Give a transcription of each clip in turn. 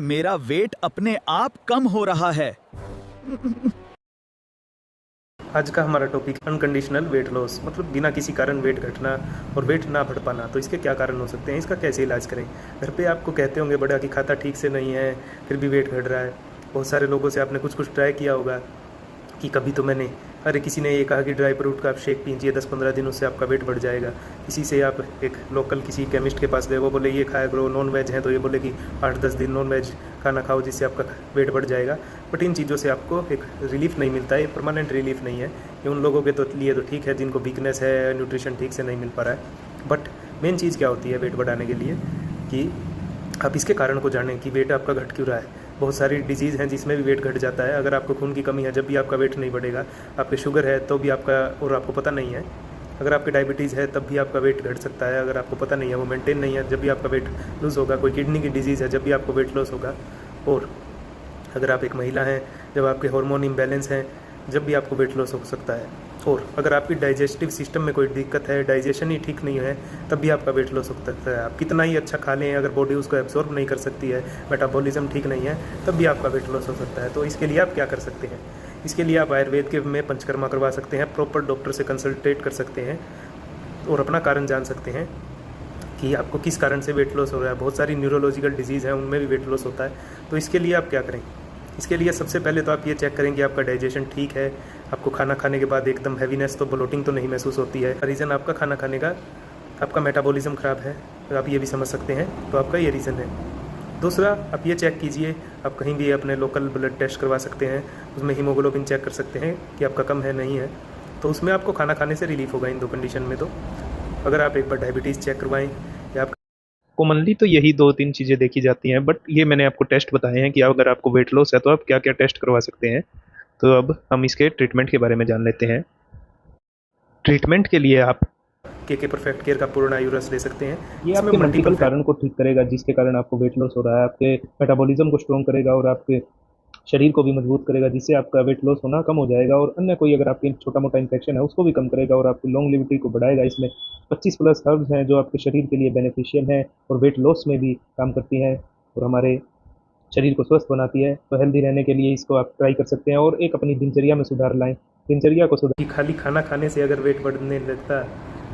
मेरा वेट अपने आप कम हो रहा है। आज का हमारा टॉपिक अनकंडीशनल वेट लॉस, मतलब बिना किसी कारण वेट घटना और वेट ना बढ़ पाना। तो इसके क्या कारण हो सकते हैं, इसका कैसे इलाज करें। घर पे आपको कहते होंगे बड़ा कि खाता ठीक से नहीं है फिर भी वेट घट रहा है। बहुत सारे लोगों से आपने कुछ कुछ ट्राई किया होगा कि कभी तो मैंने किसी ने ये कहा कि ड्राई फ्रूट का आप शेक पीजिए 10-15 दिनों से आपका वेट बढ़ जाएगा। किसी से आप एक लोकल किसी केमिस्ट के पास गए, वो बोले ये खाया करो, नॉन वेज है तो ये बोले कि 8-10 दिन नॉन वेज खाना खाओ जिससे आपका वेट बढ़ जाएगा। बट इन चीज़ों से आपको एक रिलीफ नहीं मिलता है, परमानेंट रिलीफ नहीं है। ये उन लोगों के तो लिए तो ठीक है जिनको वीकनेस है, न्यूट्रिशन ठीक से नहीं मिल पा रहा है। बट मेन चीज़ क्या होती है वेट बढ़ाने के लिए कि आप इसके कारण को जानें कि वेट आपका घट क्यों रहा है। बहुत सारी डिजीज़ हैं जिसमें भी वेट घट जाता है। अगर आपको खून की कमी है जब भी आपका वेट नहीं बढ़ेगा, आपके शुगर है तो भी आपका, और आपको पता नहीं है, अगर आपकी डायबिटीज़ है तब भी आपका वेट घट सकता है। अगर आपको पता नहीं है, वो मेंटेन नहीं है, जब भी आपका वेट लूज़ होगा। कोई किडनी की डिजीज़ है जब भी आपको वेट लॉस होगा। और अगर आप एक महिला हैं, जब आपके हार्मोन इम्बैलेंस हैं, जब भी आपको वेट लॉस हो सकता है। और अगर आपकी डाइजेस्टिव सिस्टम में कोई दिक्कत है, डाइजेशन ही ठीक नहीं है, तब भी आपका वेट लॉस हो सकता है। आप कितना ही अच्छा खा लें, अगर बॉडी उसको एब्जॉर्ब नहीं कर सकती है, मेटाबॉलिज्म ठीक नहीं है, तब भी आपका वेट लॉस हो सकता है। तो इसके लिए आप क्या कर सकते हैं, इसके लिए आप आयुर्वेद के में पंचकर्मा करवा सकते हैं, प्रॉपर डॉक्टर से कंसल्टेट कर सकते हैं और अपना कारण जान सकते हैं कि आपको किस कारण से वेट लॉस हो रहा है। बहुत सारी न्यूरोलॉजिकल डिजीज़ हैं, उनमें भी वेट लॉस होता है। तो इसके लिए आप क्या करें, इसके लिए सबसे पहले तो आप ये चेक करें कि आपका डाइजेशन ठीक है। आपको खाना खाने के बाद एकदम हैवीनेस तो ब्लोटिंग तो नहीं महसूस होती है। रीज़न आपका खाना खाने का, आपका मेटाबॉलिज्म ख़राब है, तो आप ये भी समझ सकते हैं। तो आपका ये रीज़न है। दूसरा, आप ये चेक कीजिए, आप कहीं भी अपने लोकल ब्लड टेस्ट करवा सकते हैं, उसमें हीमोग्लोबिन चेक कर सकते हैं कि आपका कम है नहीं है। तो उसमें आपको खाना खाने से रिलीफ होगा इन दो कंडीशन में। तो अगर आप एक बार डायबिटीज़ चेक करवाएं या आप कॉमनली तो यही 2-3 चीज़ें देखी जाती हैं, बट ये मैंने आपको टेस्ट बताए हैं कि अगर आपको वेट लॉस है तो आप क्या-क्या टेस्ट करवा सकते हैं। तो अब हम इसके ट्रीटमेंट के बारे में जान लेते हैं। ट्रीटमेंट के लिए आप के परफेक्ट केयर का पूर्ण आयुर्स ले सकते हैं। ये इसमें आपके मल्टीपल फैक्ट कारण को ठीक करेगा जिसके कारण आपको वेट लॉस हो रहा है। आपके मेटाबॉलिज्म को स्ट्रॉन्ग करेगा और आपके शरीर को भी मजबूत करेगा, जिससे आपका वेट लॉस होना कम हो जाएगा। और अन्य कोई अगर आपके छोटा-मोटा इन्फेक्शन है उसको भी कम करेगा और आपकी लॉन्गेविटी को बढ़ाएगा। इसमें 25 प्लस हर्ब्स हैं जो आपके शरीर के लिए बेनिफिशियल हैं और वेट लॉस में भी काम करती हैं और हमारे शरीर को स्वस्थ बनाती है। तो हेल्दी रहने के लिए इसको आप ट्राई कर सकते हैं और एक अपनी दिनचर्या में सुधार लाएँ। दिनचर्या को सुधार कि खाली खाना खाने से अगर वेट बढ़ने लगता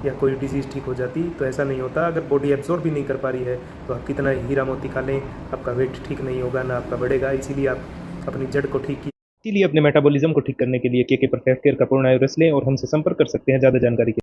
या कोई डिजीज़ ठीक हो जाती, तो ऐसा नहीं होता। अगर बॉडी एब्जॉर्ब भी नहीं कर पा रही है तो आप कितना हीरा मोती खा लें, आपका वेट ठीक नहीं होगा, ना आपका बढ़ेगा। इसीलिए आप अपनी जड़ को ठीक इसीलिए अपने मेटाबॉलिज्म को ठीक करने के लिए के परफेक्ट केयर का पूर्ण आयुर्वेद लें और हमसे संपर्क कर सकते हैं ज़्यादा जानकारी के